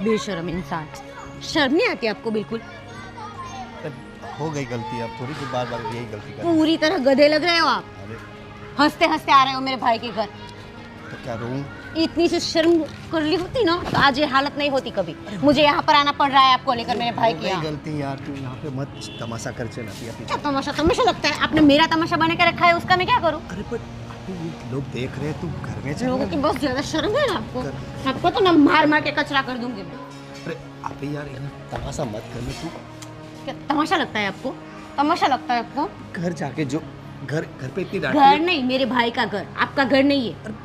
बेशर्म इंसान, शर्म नहीं आती आपको बिल्कुल? हो गई गलती, अब थोड़ी सी बार बार यही गलती कर। पूरी तरह गधे लग रहे हो आप। अरे हंसते हंसते आ रहे हो मेरे भाई के घर। तो क्या रोऊं? इतनी सी शर्म कर ली होती ना तो आज ये हालत नहीं होती कभी। मुझे यहाँ पर आना पड़ रहा है आपको लेकर मेरे भाई हो के गई यहाँ। गलती यार, तू यहाँ पे मत तमाशा कर चला पिया क्या पीछे। तमाशा तमाशा लगता है? आपने मेरा तमाशा बना के रखा है, उसका मैं क्या करूँ? अरे पर लोग देख रहे हैं, तू घर में चल लोगों की बहुत ज्यादा शर्म है ना आपको। आपको तो ना मार मार के कचरा कर दूंगी मैं। अरे अबे यार यहाँ तमाशा मत कर ले तू। क्या तमाशा लगता है आपको? तमाशा लगता है आपको? घर जाके जो घर घर पे इतनी डांट घर नहीं, मेरे भाई का घर, आपका घर नहीं है।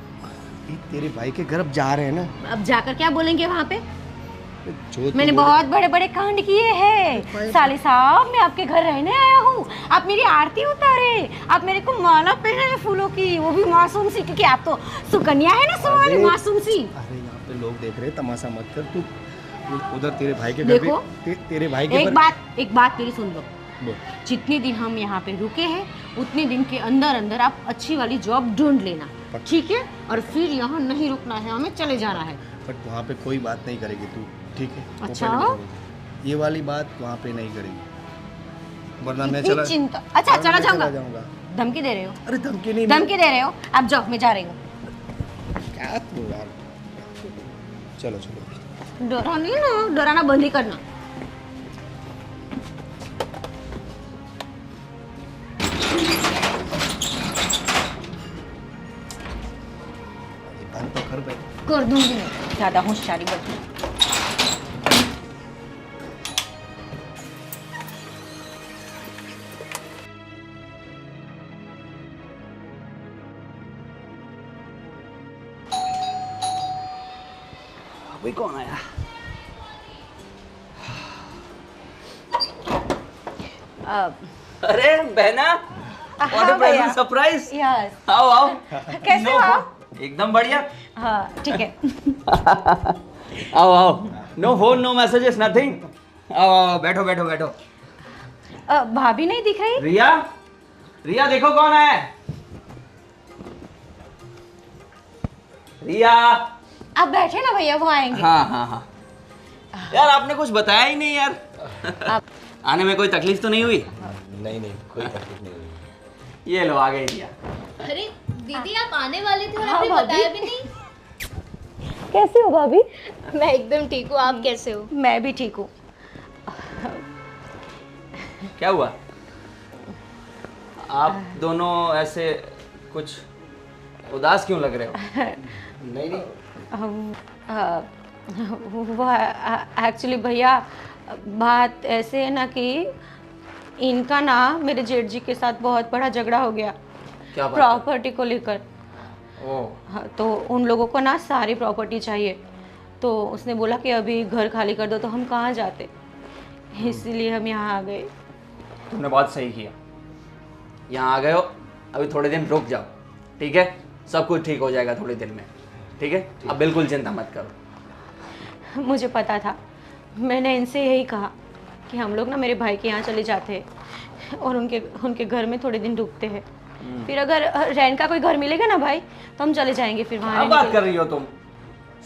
तेरे भाई के घर अब जा रहे हैं ना, अब जाकर क्या बोलेंगे वहाँ पे? जो मैंने बहुत बड़े बड़े कांड किए हैं साले साहब। मैं आपके घर रहने आया हूँ, आप मेरी आरती उतारे, आप मेरे को माला पहनाए फूलों की, वो भी मासूम सी, क्योंकि आप तो सुकन्या है ना सुहानी, मासूम सी। अरे यहाँ पे लोग देख रहे हैं, तमाशा मत कर तू। उधर तेरे भाई के घर देखो, पे तेरे भाई के एक बात मेरी सुन लो। बोल। जितने दिन हम यहाँ पे रुके हैं उतने दिन के अंदर अंदर आप अच्छी वाली जॉब ढूंढ लेना, ठीक है? और फिर यहाँ नहीं रुकना है, हमें चले जाना है। बट वहाँ पे कोई बात नहीं करेगी तू, ठीक है? वो अच्छा? पहले बताऊंगा। ये वाली बात वहाँ पे नहीं करेगी, वरना मैं इतनी चला चिंता। अच्छा, चला जाऊंगा। धमकी दे रहे हो? अरे धमकी नहीं, धमकी दे रहे हो? आप जाओ, मैं जा रही हूँ। क्या तू यार, चलो चलो। डरानी ना, डराना बंद ही करना। बंद तो कर भाई। कर दूंगी मैं, ज्यादा होशियारी बरतूं। अभी कौन आया? अरे बहना, what a pleasant surprise. Yes. आओ आओ। कैसे हो आप? एकदम बढ़िया। हाँ ठीक है। आओ आओ। No phone, no messages, nothing. आओ आओ, बैठो बैठो बैठो। भाभी नहीं दिख रही? रिया, रिया देखो कौन है। रिया। आप बैठे ना भैया, वो आएंगे। हाँ हाँ हाँ। यार आपने कुछ बताया ही नहीं यार। आने में कोई तकलीफ तो नहीं हुई? नहीं नहीं, कोई तकलीफ नहीं हुई। ये लो आ गई रिया। अरे दीदी आप आने वाले थे और हाँ, आपने भाभी। बताया भी नहीं। कैसे हो भाभी? मैं एकदम ठीक हूँ, आप कैसे हो? मैं भी ठीक हूँ। क्या हुआ? आप दोनों ऐसे कुछ उदास क्यों लग रहे हो? नहीं नहीं, वो एक्चुअली भैया बात ऐसे है ना कि इनका ना मेरे जेठ जी के साथ बहुत बड़ा झगड़ा हो गया क्या बात? प्रॉपर्टी को लेकर। ओह हाँ, तो उन लोगों को ना सारी प्रॉपर्टी चाहिए, तो उसने बोला कि अभी घर खाली कर दो, तो हम कहाँ जाते, इसलिए हम यहाँ आ गए। तुमने बहुत सही किया, यहाँ आ गए हो। अभी थोड़े दिन रुक जाओ, ठीक है? सब कुछ ठीक हो जाएगा थोड़े दिन में, ठीक है? अब बिल्कुल चिंता मत करो। मुझे पता था, मैंने इनसे यही कहा कि हम लोग ना मेरे भाई के यहाँ चले जाते हैं और उनके घर में थोड़े दिन रुकते हैं, फिर अगर रहने का कोई घर मिलेगा ना भाई तो हम चले जाएंगे फिर वहाँ क्या रहने बात के कर रही हो तुम?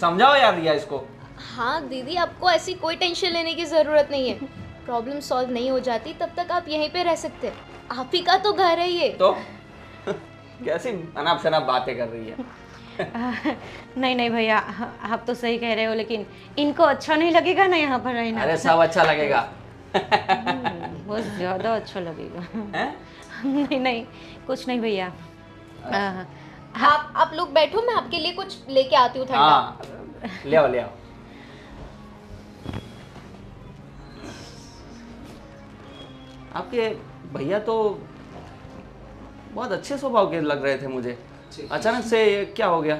समझाओ यार रिया इसको। हाँ दीदी, आपको ऐसी कोई टेंशन लेने की ज़रूरत नहीं है। प्रॉब्लम सॉल्व नहीं हो जाती तब तक आप यहीं पे रह सकते हैं। आप ही का तो घर है ये। तो कैसी अनाप शनाप बातें कर रही है? लिए। नहीं नहीं भैया, आप तो सही कह रहे हो, लेकिन इनको अच्छा नहीं लगेगा ना यहाँ पर रहना। अरे सब अच्छा लगेगा। बहुत ज़्यादा अच्छा लगेगा। हैं? नहीं नहीं, कुछ नहीं भैया। आप लोग बैठो, मैं आपके लिए कुछ लेके आती हूँ ठंडा। हाँ ले आओ ले आओ। आपके भैया तो बहुत अच्छे स्वभाव के लग रहे थे मुझे, अचानक से ये क्या हो गया?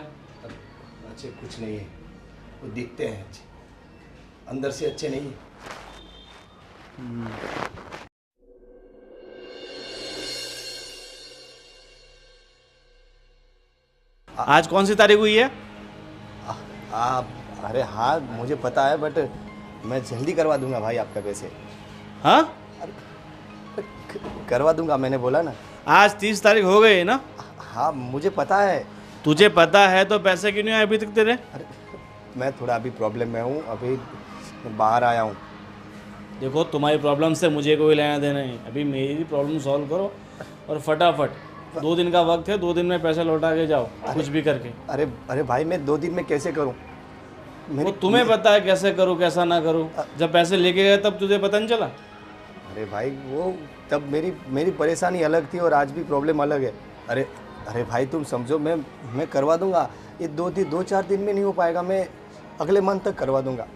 अच्छे कुछ नहीं है, वो दिखते हैं अच्छे, अंदर से अच्छे नहीं है। आज कौन सी तारीख हुई है? अरे हाँ मुझे पता है, बट मैं जल्दी करवा दूंगा भाई आपका पैसे। हाँ, करवा दूंगा, मैंने बोला ना। आज 30 तारीख हो गई है ना? हाँ मुझे पता है। तुझे पता है तो पैसे क्यों नहीं आए अभी तक तेरे? मैं थोड़ा अभी प्रॉब्लम में हूँ, अभी बाहर आया हूँ। देखो तुम्हारी प्रॉब्लम से मुझे कोई लेना देना नहीं, अभी मेरी प्रॉब्लम सॉल्व करो और फटाफट 2 दिन का वक्त है, 2 दिन में पैसा लौटा के जाओ कुछ भी करके। अरे अरे भाई मैं 2 दिन में कैसे करूँ? वो तुम्हें पता है कैसे करूँ कैसा ना करूँ, जब पैसे लेके गए तब तुझे पता नहीं चला। अरे भाई वो तब मेरी परेशानी अलग थी और आज भी प्रॉब्लम अलग है। अरे अरे भाई तुम समझो, मैं करवा दूंगा, ये 2-4 दिन में नहीं हो पाएगा, मैं अगले मंथ तक करवा दूंगा।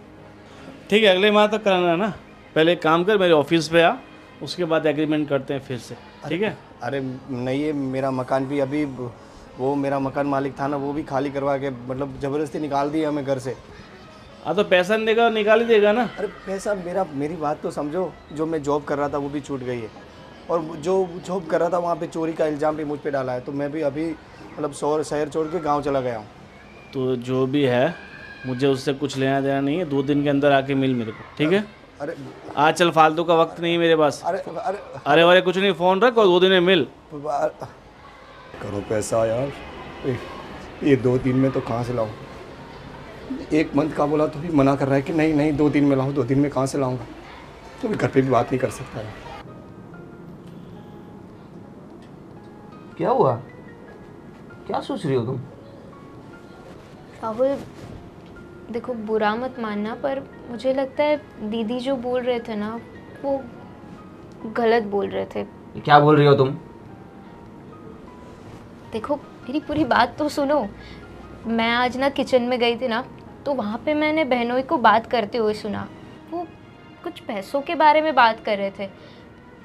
ठीक है, अगले माह तक कराना है ना। पहले एक काम कर, मेरे ऑफिस पे आ, उसके बाद एग्रीमेंट करते हैं फिर से, ठीक है? अरे नहीं, ये मेरा मकान भी अभी, वो मेरा मकान मालिक था ना, वो भी खाली करवा के मतलब ज़बरदस्ती निकाल दिया हमें घर से। हाँ तो पैसा नहीं देगा, निकाल ही देगा ना। अरे पैसा मेरी बात तो समझो, जो मैं जॉब कर रहा था वो भी छूट गई है, और जो जॉब कर रहा था वहाँ पे चोरी का इल्ज़ाम भी मुझ पे डाला है, तो मैं भी अभी मतलब शहर छोड़ के गांव चला गया हूँ। तो जो भी है मुझे उससे कुछ लेना देना नहीं है, 2 दिन के अंदर आके मिल मेरे को, ठीक है? अरे आज चल, फालतू का वक्त नहीं है मेरे पास। अरे अरे अरे कुछ नहीं, फ़ोन रख और 2 दिन में मिल। करो पैसा यार, ये 2 दिन में तो कहाँ से लाऊं? 1 मंथ का बोला तो भी मना कर रहा है कि नहीं 2 दिन में लाऊं, 2 दिन में कहाँ से लाऊंगा? तो भी घर पे भी बात नहीं कर सकता है। क्या हुआ? क्या सोच रही हो तुम? राहुल देखो, बुरा मत मानना, पर मुझे लगता है दीदी जो बोल रहे थे ना वो गलत बोल रहे थे। क्या बोल रही हो तुम? देखो मेरी पूरी बात तो सुनो। मैं आज ना किचन में गई थी ना, तो वहाँ पे मैंने बहनोई को बात करते हुए सुना। वो कुछ पैसों के बारे में बात कर रहे थे,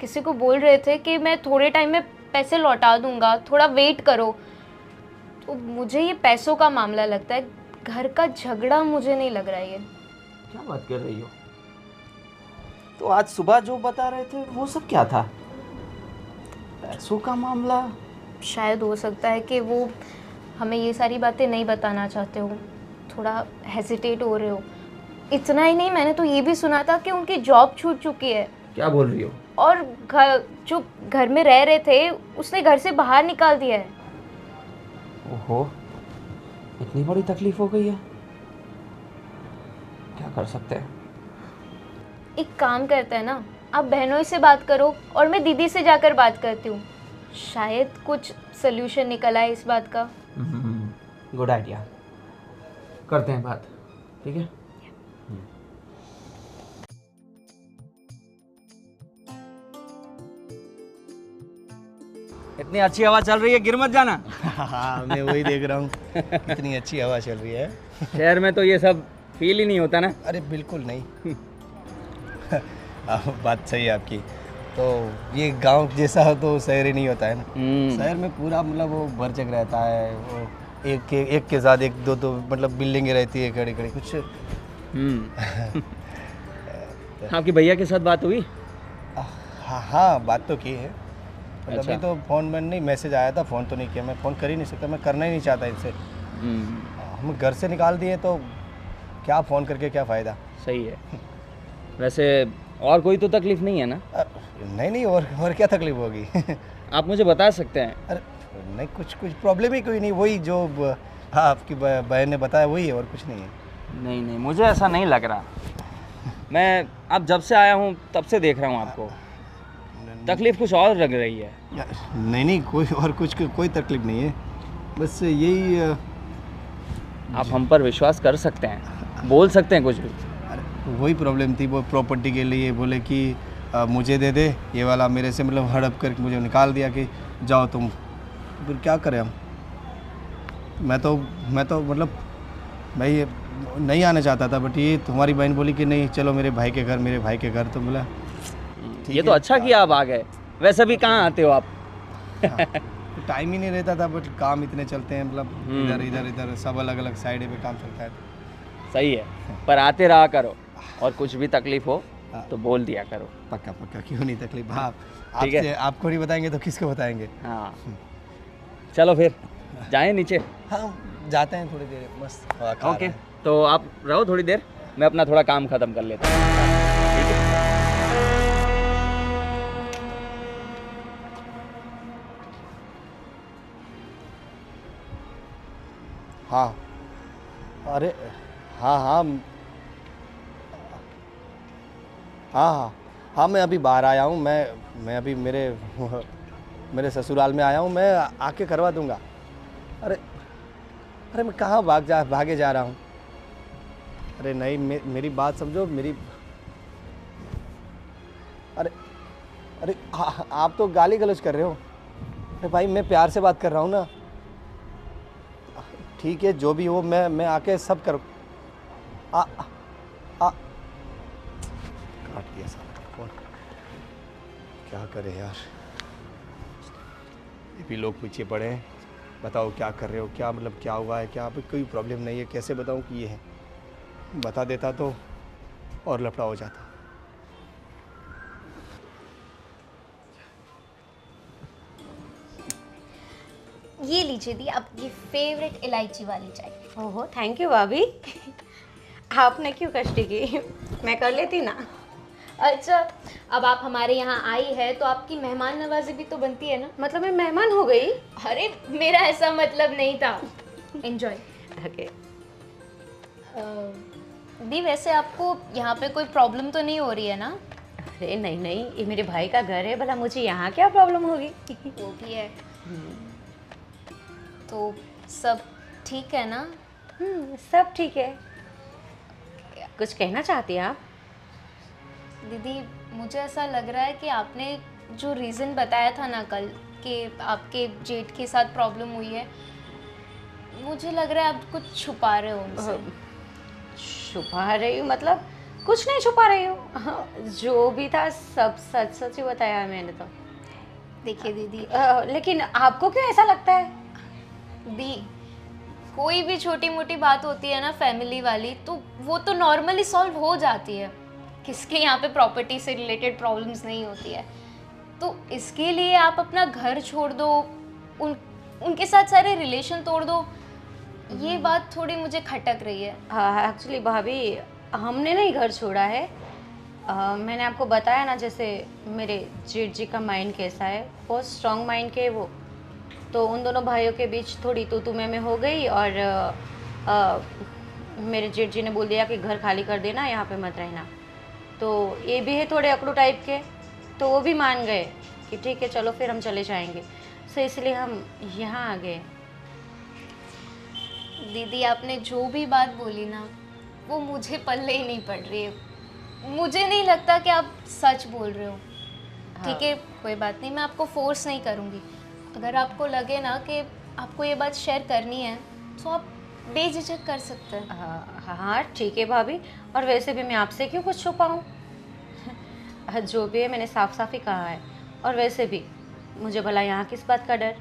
किसी को बोल रहे थे कि मैं थोड़े टाइम में पैसे लौटा दूंगा, थोड़ा वेट करो। तो मुझे ये पैसों का मामला लगता है, घर का झगड़ा मुझे नहीं लग रहा है ये। क्या बात कर रही हो? तो आज सुबह जो बता रहे थे वो सब क्या था? पैसों का मामला? शायद हो सकता है कि वो हमें ये सारी बातें नहीं बताना चाहते हो, थोड़ा हेजिटेट हो रहे हो। इतना ही नहीं, मैंने तो ये भी सुना था कि उनकी जॉब छूट चुकी है। क्या बोल रही हो? और जो घर में रह रहे थे उसने घर से बाहर निकाल दिया है। ओहो, इतनी बड़ी तकलीफ हो गई है। क्या कर सकते हैं? एक काम करते हैं ना, आप बहनों से बात करो और मैं दीदी से जाकर बात करती हूँ, शायद कुछ सल्यूशन निकल आए इस बात का। गुड आइडिया, करते हैं बात, ठीक है? इतनी अच्छी हवा चल रही है, गिर मत जाना। हाँ मैं वही देख रहा हूँ, कितनी अच्छी हवा चल रही है। शहर में तो ये सब फील ही नहीं होता ना। अरे बिल्कुल नहीं। बात सही है आपकी। तो ये गांव जैसा हो तो शहर ही नहीं होता है ना। शहर में पूरा मतलब वो भरचक रहता है, वो एक के साथ एक दो मतलब बिल्डिंगें रहती है खड़ी खड़ी कुछ। आपके भैया के साथ बात हुई? हाँ बात तो की है, मतलब अच्छा। अभी तो फ़ोन में नहीं, मैसेज आया था, फ़ोन तो नहीं किया। मैं फ़ोन कर ही नहीं सकता, मैं करना ही नहीं चाहता इनसे। हम घर से निकाल दिए तो क्या फ़ोन करके क्या फ़ायदा। सही है। वैसे और कोई तो तकलीफ नहीं है ना? नहीं और क्या तकलीफ होगी। आप मुझे बता सकते हैं। अरे नहीं, कुछ प्रॉब्लम ही कोई नहीं, वही जो हाँ आपकी बहन ने बताया वही है, और कुछ नहीं है। नहीं, मुझे ऐसा नहीं लग रहा। मैं अब जब से आया हूँ तब से देख रहा हूँ आपको, तकलीफ कुछ और लग रही है। नहीं कोई तकलीफ नहीं है, बस यही आप हम पर विश्वास कर सकते हैं, बोल सकते हैं कुछ भी। वही प्रॉब्लम थी, वो प्रॉपर्टी के लिए बोले कि मुझे दे दे ये वाला, मेरे से मतलब हड़प कर मुझे निकाल दिया कि जाओ तुम। फिर क्या करें हम। मैं तो मतलब भाई नहीं आना चाहता था, बट ये तुम्हारी बहन बोली कि नहीं चलो मेरे भाई के घर, तो बोला ये तो अच्छा किया आप आ गए। वैसे भी कहाँ आते हो आप? टाइम ही नहीं रहता था, बट काम इतने चलते हैं, मतलब इधर सब अलग अलग साइड पे काम चलता है। सही है, पर आते रहा करो, और कुछ भी तकलीफ हो तो बोल दिया करो। पक्का क्यों नहीं तकलीफ। हाँ ठीक है। आपसे आपको नहीं बताएंगे तो किसको बताएंगे। हाँ चलो फिर जाएं नीचे। हाँ जाते हैं, थोड़ी देर मस्त हवा खा ओके, रहे हैं। तो आप रहो थोड़ी देर, मैं अपना थोड़ा काम ख़त्म कर लेता हूँ, ठीक है? हाँ अरे हाँ हाँ हाँ हाँ हाँ, मैं अभी बाहर आया हूँ। मैं अभी मेरे ससुराल में आया हूँ। मैं आके करवा दूँगा। अरे अरे मैं कहाँ भागे जा रहा हूँ। अरे नहीं, मेरी बात समझो मेरी। अरे अरे आप तो गाली गलौज कर रहे हो। अरे भाई मैं प्यार से बात कर रहा हूँ ना। ठीक है, जो भी हो मैं आके सब कर काट दिया साला फोन। क्या करे यार, ये भी लोग पीछे पड़े हैं। बताओ क्या कर रहे हो, क्या मतलब क्या हुआ है, क्या अभी कोई प्रॉब्लम नहीं है, कैसे बताऊं कि ये है। बता देता तो और लफड़ा हो जाता। ये लीजिए दी आपकी फेवरेट इलायची वाली चाय। ओहो, थैंक यू भाभी। आपने क्यों कष्ट की, मैं कर लेती ना। अच्छा, अब आप हमारे यहाँ आई है तो आपकी मेहमान नवाजी भी तो बनती है ना। मतलब मैं मेहमान हो गई? अरे मेरा ऐसा मतलब नहीं था। एंजॉय। ओके। दी वैसे आपको यहाँ पे कोई प्रॉब्लम तो नहीं हो रही है ना? अरे नहीं नहीं, ये मेरे भाई का घर है, भला मुझे यहाँ क्या प्रॉब्लम होगी। वो भी है। तो सब ठीक है ना? सब ठीक है। कुछ कहना चाहती हैं आप? दीदी मुझे ऐसा लग रहा है कि आपने जो रीज़न बताया था ना कल कि आपके जेठ के साथ प्रॉब्लम हुई है, मुझे लग रहा है आप कुछ छुपा रहे हो उनसे। छुपा रही हूँ मतलब? कुछ नहीं छुपा रही हूँ। जो भी था सब सच सच ही बताया मैंने तो। देखिए दीदी, लेकिन आपको क्यों ऐसा लगता है? दी कोई भी छोटी मोटी बात होती है ना फैमिली वाली, तो वो तो नॉर्मली सॉल्व हो जाती है। किसके यहाँ पे प्रॉपर्टी से रिलेटेड प्रॉब्लम्स नहीं होती है। तो इसके लिए आप अपना घर छोड़ दो, उनके साथ सारे रिलेशन तोड़ दो, ये बात थोड़ी मुझे खटक रही है। हाँ एक्चुअली भाभी, हमने नहीं घर छोड़ा है। मैंने आपको बताया ना, जैसे मेरे जेठ जी का माइंड कैसा है, बहुत स्ट्रॉन्ग माइंड के है वो। तो उन दोनों भाइयों के बीच थोड़ी तू में हो गई और मेरे जेठ जी ने बोल दिया कि घर खाली कर देना, यहाँ पे मत रहना। तो ये भी है थोड़े अकड़ू टाइप के, तो वो भी मान गए कि ठीक है चलो फिर हम चले जाएंगे। सो इसलिए हम यहाँ आ गए। दीदी आपने जो भी बात बोली ना, वो मुझे पल्ले ही नहीं पड़ रही है। मुझे नहीं लगता कि आप सच बोल रहे हो। ठीक है, कोई बात नहीं, मैं आपको फोर्स नहीं करूँगी। अगर आपको लगे ना कि आपको ये बात शेयर करनी है तो आप बेझिझक कर सकते हैं। हाँ ठीक है भाभी, और वैसे भी मैं आपसे क्यों कुछ छुपाऊँ। जो भी है मैंने साफ साफ ही कहा है। और वैसे भी मुझे भला यहाँ किस बात का डर।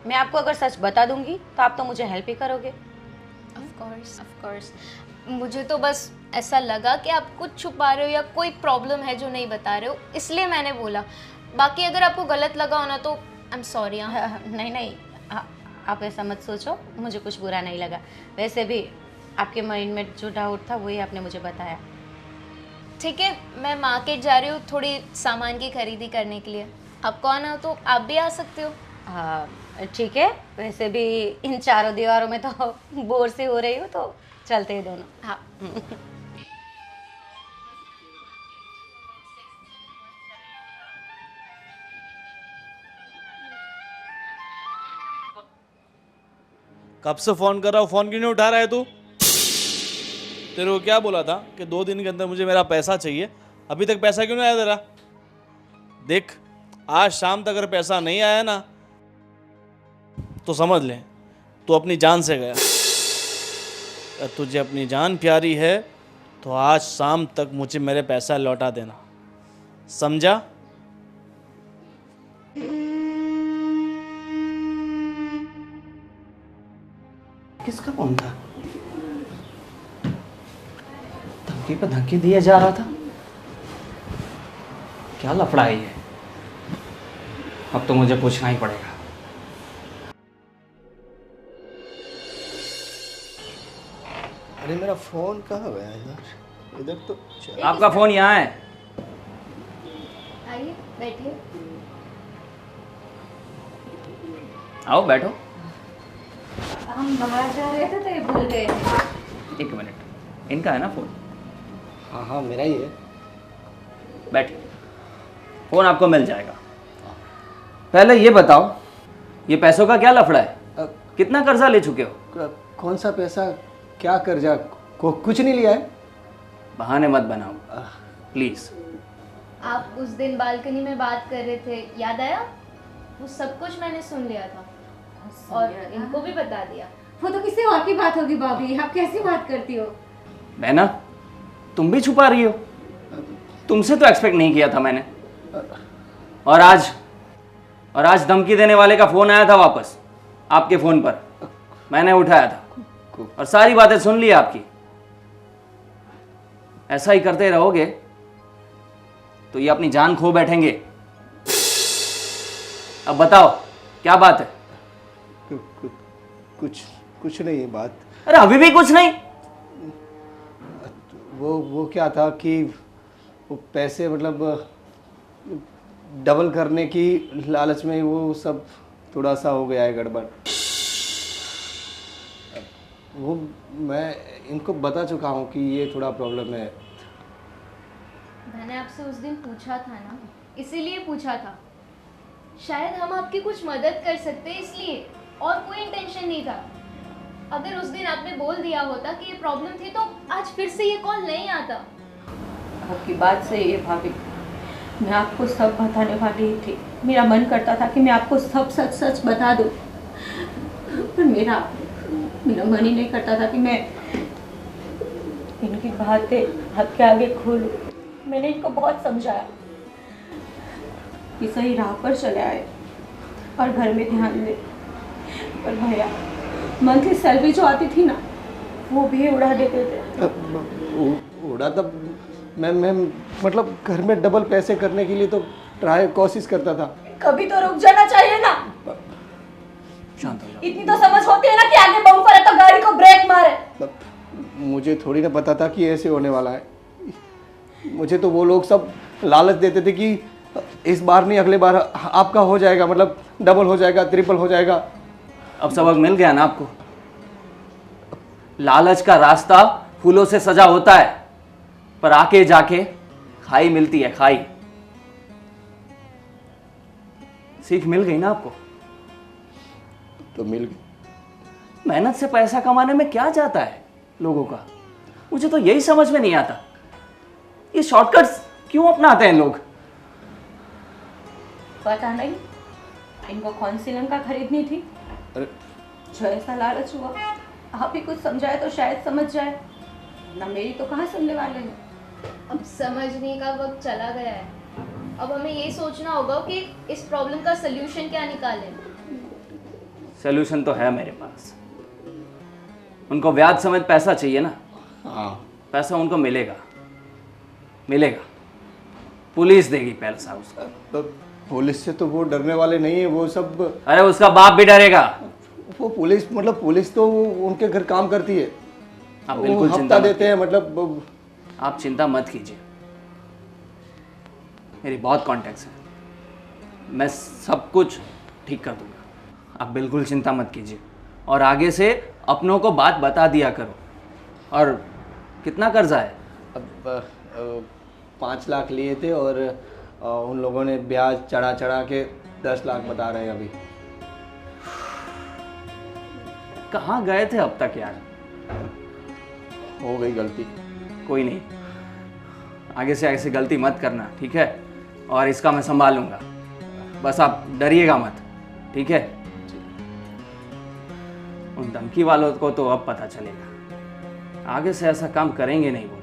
मैं आपको अगर सच बता दूंगी तो आप तो मुझे हेल्प ही करोगे। Of course. मुझे तो बस ऐसा लगा कि आप कुछ छुपा रहे हो या कोई प्रॉब्लम है जो नहीं बता रहे हो, इसलिए मैंने बोला। बाकी अगर आपको गलत लगा हो ना तो आई एम सॉरी। नहीं नहीं, आप ऐसा मत सोचो, मुझे कुछ बुरा नहीं लगा। वैसे भी आपके माइंड में जो डाउट था वही आपने मुझे बताया। ठीक है, मैं मार्केट जा रही हूँ थोड़ी सामान की खरीदी करने के लिए। आपको आना हो तो आप भी आ सकते हो। ठीक है, वैसे भी इन चारों दीवारों में तो बोर से हो रही हूँ, तो चलते हैं दोनों। हाँ। कब से फ़ोन कर रहा हूँ, फ़ोन क्यों नहीं उठा रहा है तू? तेरे को क्या बोला था कि 2 दिन के अंदर मुझे मेरा पैसा चाहिए, अभी तक पैसा क्यों नहीं आया तेरा? देख, आज शाम तक अगर पैसा नहीं आया ना तो समझ ले तू अपनी जान से गया। अगर तुझे अपनी जान प्यारी है तो आज शाम तक मुझे मेरे पैसा लौटा देना, समझा? किसका फोन था? धमकी पे धमकी दिया जा रहा था। क्या लफड़ा है ये? अब तो मुझे पूछना ही पड़ेगा। अरे मेरा फ़ोन कहाँ गया यार? इधर तो आपका फोन यहाँ है। आइए बैठिए। आओ बैठो। हम बाहर जा रहे थे तो ये भूल गए थे। एक मिनट, इनका है ना फ़ोन? हाँ हाँ मेरा ही है। बैठिए, फ़ोन आपको मिल जाएगा। पहले ये बताओ, ये पैसों का क्या लफड़ा है? कितना कर्जा ले चुके हो? कौन सा पैसा, क्या कर्जा? कुछ नहीं लिया है। बहाने मत बनाओ प्लीज़। आप उस दिन बालकनी में बात कर रहे थे, याद आया? वो सब कुछ मैंने सुन लिया था और इनको भी बता दिया। वो तो किसी और की बात होगी भाभी, आप कैसी बात करती हो? बहना, तुम भी छुपा रही हो? तुमसे तो एक्सपेक्ट नहीं किया था मैंने। और आज धमकी देने वाले का फ़ोन आया था वापस आपके फ़ोन पर, मैंने उठाया था और सारी बातें सुन ली आपकी। ऐसा ही करते रहोगे तो ये अपनी जान खो बैठेंगे। अब बताओ क्या बात है? कुछ नहीं है बात। अरे अभी भी कुछ नहीं? वो क्या था कि वो पैसे मतलब डबल करने की लालच में वो सब थोड़ा सा हो गया है गड़बड़। वो मैं इनको बता चुका हूँ कि ये थोड़ा प्रॉब्लम है। मैंने आपसे उस दिन पूछा था ना, इसीलिए पूछा था। शायद हम आपकी कुछ मदद कर सकते इसलिए, और कोई इंटेंशन नहीं था। अगर उस दिन आपने बोल दिया होता कि ये प्रॉब्लम थी तो आज फिर से ये कॉल नहीं आता। आपकी बात सही है भाभी, मैं आपको सब बताने वाली ही थी। मेरा मन करता था कि मैं आपको सब सच सच बता दूं, पर मेरा मन ही नहीं करता था कि मैं इनकी बातें आपके आगे खोलूं। मैंने इनको बहुत समझाया कि सही राह पर चले आए और घर में ध्यान दे, पर भैया मंथली सैलरी जो आती थी ना, वो भी उड़ा देते थे। उड़ा तब मैं मतलब घर में डबल पैसे करने के लिए तो कोशिश करता था। कभी तो रुक जाना चाहिए ना। शांत हो जाओ। इतनी तो समझ होती है ना कि आगे बम पर है तो गाड़ी को ब्रेक मारे। मुझे थोड़ी ना पता था कि ऐसे होने वाला है। मुझे तो वो लोग सब लालच देते थे कि इस बार नहीं अगले बार आपका हो जाएगा, मतलब डबल हो जाएगा, ट्रिपल हो जाएगा। अब सबक मिल गया ना आपको? लालच का रास्ता फूलों से सजा होता है, पर आके जाके खाई मिलती है, खाई। सीख मिल गई ना आपको? तो मिल गई। मेहनत से पैसा कमाने में क्या जाता है लोगों का? मुझे तो यही समझ में नहीं आता, ये शॉर्टकट्स क्यों अपनाते हैं लोग? पता नहीं इनको कौन सी लंका खरीदनी थी। अरे जो ऐसा लालच हुआ, आप ही कुछ समझाए तो शायद समझ जाए, ना मेरी तो कहाँ सुनने वाले हैं। अब समझने का वक्त चला गया है। अब हमें ये सोचना होगा कि इस प्रॉब्लम का सल्यूशन क्या निकालें। सॉल्यूशन तो है मेरे पास। उनको ब्याज समेत पैसा चाहिए ना? हाँ, पैसा उनको मिलेगा, मिलेगा। पुलिस देगी पैसा उसका। तो पुलिस से तो वो डरने वाले नहीं है, वो सब। अरे उसका बाप भी डरेगा। वो पुलिस मतलब पुलिस तो उनके घर काम करती है। आप वो बिल्कुल हफ्ता चिंता मत देते हैं, मतलब आप चिंता मत कीजिए, मेरी बहुत कॉन्टैक्ट्स हैं, मैं सब कुछ ठीक कर दूंगा। आप बिल्कुल चिंता मत कीजिए और आगे से अपनों को बात बता दिया करो। और कितना कर्जा है? अब 5 लाख लिए थे और उन लोगों ने ब्याज चढ़ा चढ़ा के 10 लाख बता रहे हैं अभी। कहाँ गए थे अब तक यार? हो गई गलती। कोई नहीं, आगे से ऐसी गलती मत करना, ठीक है? और इसका मैं संभाल लूंगा, बस आप डरिएगा मत, ठीक है? उन धमकी वालों को तो अब पता चलेगा, आगे से ऐसा काम करेंगे नहीं वो।